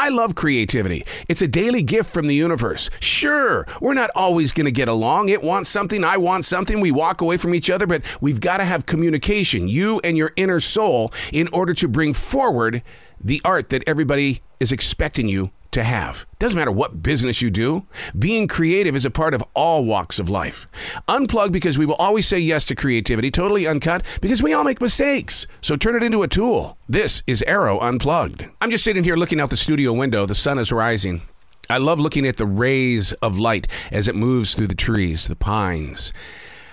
I love creativity. It's a daily gift from the universe. Sure, we're not always going to get along. It wants something, I want something. We walk away from each other, but we've got to have communication, you and your inner soul, in order to bring forward the art that everybody is expecting you to have. Doesn't matter what business you do. Being creative is a part of all walks of life. Unplugged, because we will always say yes to creativity. Totally Uncut, because we all make mistakes. So turn it into a tool. This is Arroe Unplugged. I'm just sitting here looking out the studio window. The sun is rising. I love looking at the rays of light as it moves through the trees, the pines.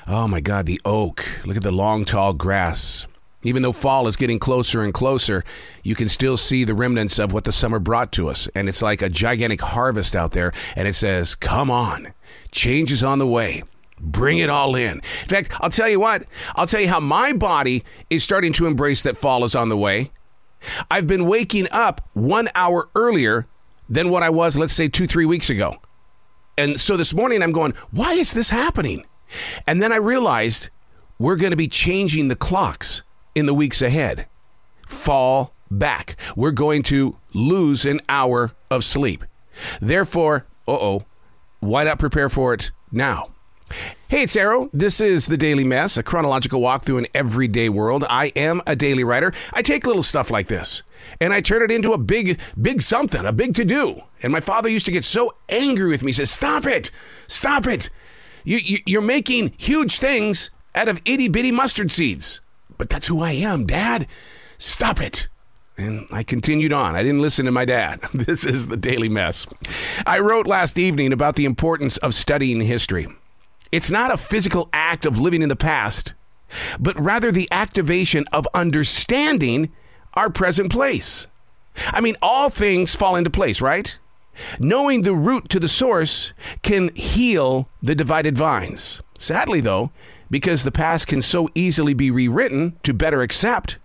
Oh my God, the oak. Look at the long, tall grass. Even though fall is getting closer and closer, you can still see the remnants of what the summer brought to us. And it's like a gigantic harvest out there. And it says, come on, change is on the way. Bring it all in. In fact, I'll tell you what. I'll tell you how my body is starting to embrace that fall is on the way. I've been waking up 1 hour earlier than what I was, let's say, 2-3 weeks ago. And so this morning I'm going, why is this happening? And then I realized we're going to be changing the clocks in the weeks ahead. Fall back. We're going to lose an hour of sleep. Therefore, why not prepare for it now? Hey, it's Arroe. This is The Daily Mess, a chronological walk through an everyday world. I am a daily writer. I take little stuff like this and I turn it into a big something, a big to-do. And my father used to get so angry with me. He says, stop it. Stop it. You're making huge things out of itty-bitty mustard seeds. But that's who I am, Dad. Stop it. And I continued on. I didn't listen to my dad. This is The Daily Mess. I wrote last evening about the importance of studying history. It's not a physical act of living in the past, but rather the activation of understanding our present place. I mean, all things fall into place, right? Knowing the root to the source can heal the divided vines. Sadly, though, because the past can so easily be rewritten to better accept,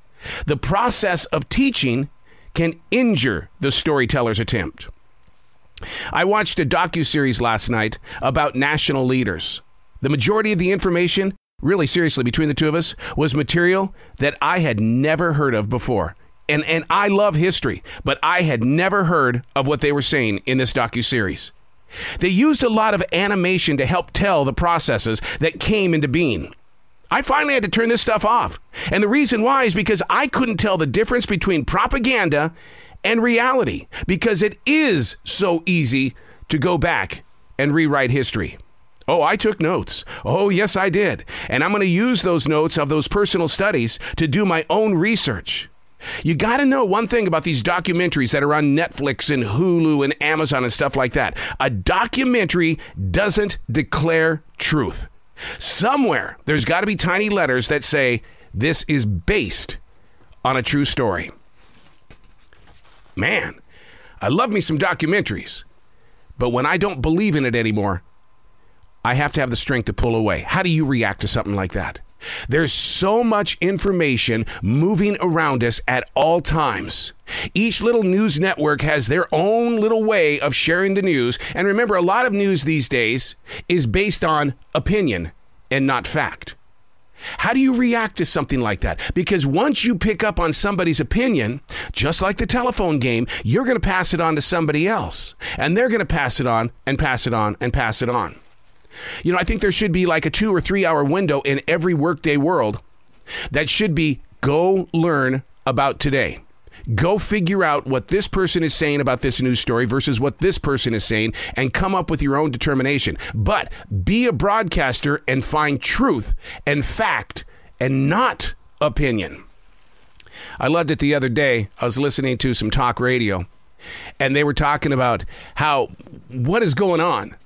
the process of teaching can injure the storyteller's attempt. I watched a docuseries last night about national leaders. The majority of the information, really seriously, between the two of us, was material that I had never heard of before. And I love history, but I had never heard of what they were saying in this docuseries. They used a lot of animation to help tell the processes that came into being. I finally had to turn this stuff off. And the reason why is because I couldn't tell the difference between propaganda and reality, because it is so easy to go back and rewrite history. Oh, I took notes. Oh, yes, I did. And I'm going to use those notes of those personal studies to do my own research. You got to know one thing about these documentaries that are on Netflix and Hulu and Amazon and stuff like that. A documentary doesn't declare truth. Somewhere there's got to be tiny letters that say this is based on a true story. Man, I love me some documentaries, but when I don't believe in it anymore, I have to have the strength to pull away. How do you react to something like that? There's so much information moving around us at all times. Each little news network has their own little way of sharing the news. And remember, a lot of news these days is based on opinion and not fact. How do you react to something like that? Because once you pick up on somebody's opinion, just like the telephone game, you're going to pass it on to somebody else. And they're going to pass it on and pass it on and pass it on. You know, I think there should be like a 2 or 3 hour window in every workday world that should be go learn about today. Go figure out what this person is saying about this news story versus what this person is saying and come up with your own determination. But be a broadcaster and find truth and fact and not opinion. I loved it the other day. I was listening to some talk radio and they were talking about what is going on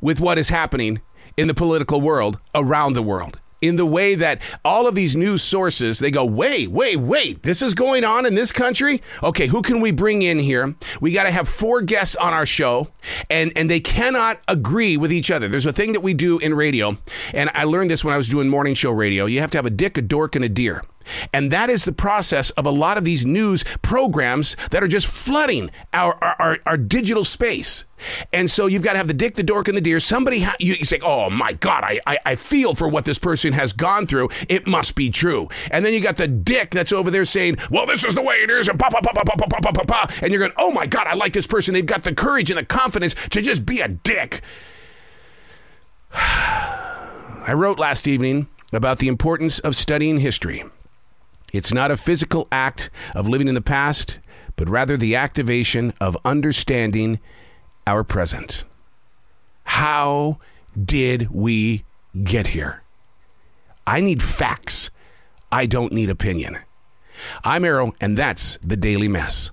with what is happening in the political world around the world. In the way that all of these news sources, they go, wait, this is going on in this country? Okay, who can we bring in here? We got to have 4 guests on our show, and they cannot agree with each other. There's a thing that we do in radio, and I learned this when I was doing morning show radio. You have to have a dick, a dork, and a deer. And that is the process of a lot of these news programs that are just flooding our digital space. And so you've got to have the dick, the dork, and the deer. Somebody, you say, oh my God, I feel for what this person has gone through. It must be true. And then you got the dick that's over there saying, well, this is the way it is. And, and you're going, oh my God, I like this person. They've got the courage and the confidence to just be a dick. I wrote last evening about the importance of studying history. It's not a physical act of living in the past, but rather the activation of understanding our present. How did we get here? I need facts. I don't need opinion. I'm Arroe, and that's the Daily Mess.